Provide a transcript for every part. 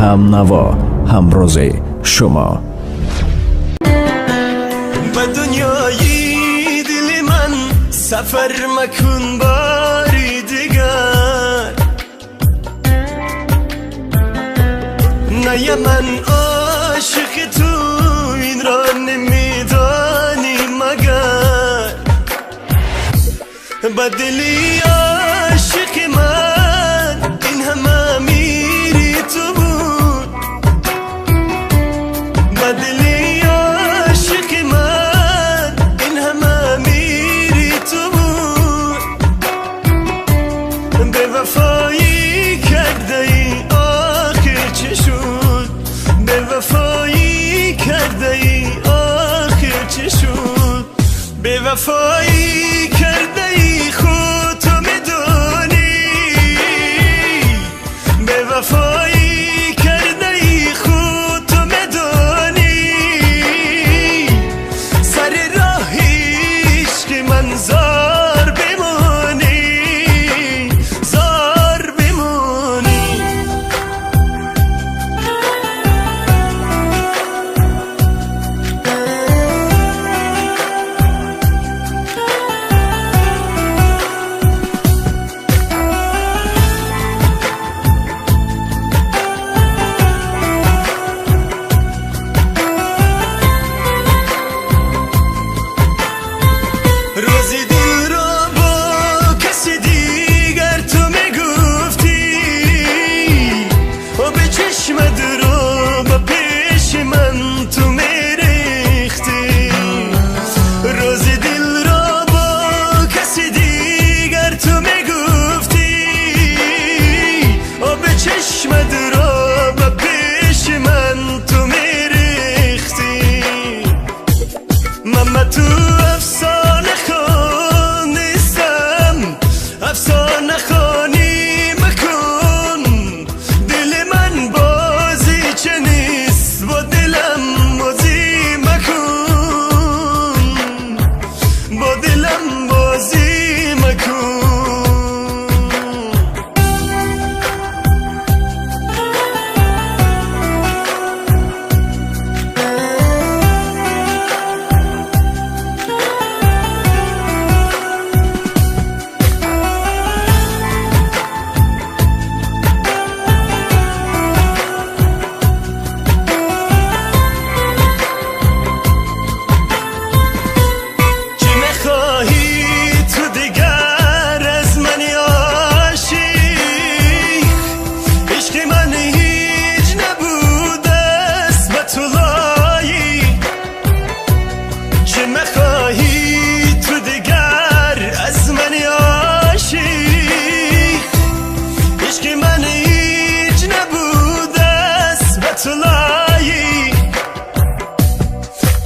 همنوا، همروز شما. به دنیای دل من سفر مکن باری دیگر، نه من عاشق تو این را نمیدانی مگر، به دلی عاشق من این همه میری تو بود، به دلی عاشق من این همه میری تو بود، به وفایی کرده ای آخر چه شد، به وفایی کرده ای آخر چه شد، به وفایی کرده ای خود تو میدونی، به وفایی کرده ای خود تو میدونی، سر راه عشق من زار بمونی، زار بمونی. روزی دل رو با کسی دیگر تو میگفتی و به چشمت رو با پیش من تو میریختی، روزی دل رو با کسی دیگر تو میگفتی و به چشمت رو با پیش من تو میریختی، ماما تو افسانه افسانه خانی مکن، دل من بازی چه نیست با دلم بازی مکن، با دلم بازی مکن.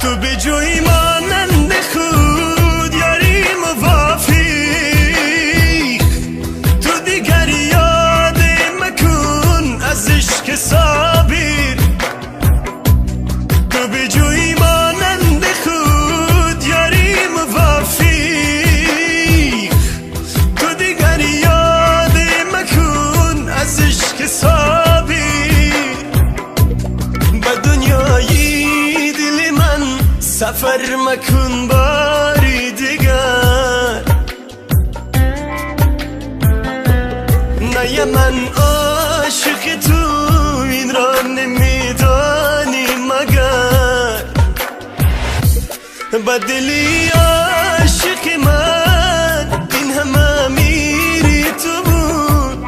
تو به جوی مانند خود یاری موافق، تو دیگر یاد مکن از عشق صابر، تو به جوی مانند خود یاری موافق، تو دیگر یاد مکن از عشق صابر، به دنیای دل من سفر مکن باری دیگر، نه من عاشق تو این را نمیدانی مگر، به دلی عاشق من این همه میری تو بود،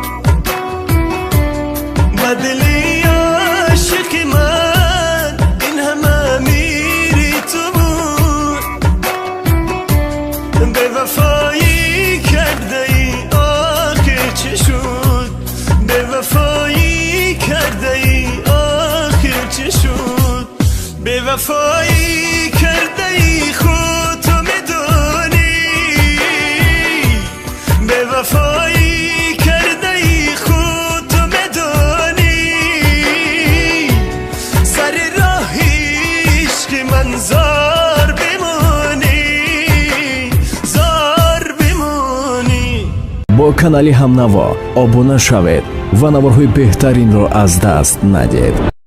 به دلی عاشق من این همه میری تو بود، به وفایی کرده ای آخر چه شد، به وفایی کرده ای آخر چه شد، به وفایی کرده ای خود تو میدونی، به وفایی کرده ای خود تو میدونی، سر راه عشق من زار بمونی، زار بمونی. با کانали همنوا обуна шавед. و نوارهای بهترین را از دست ندید.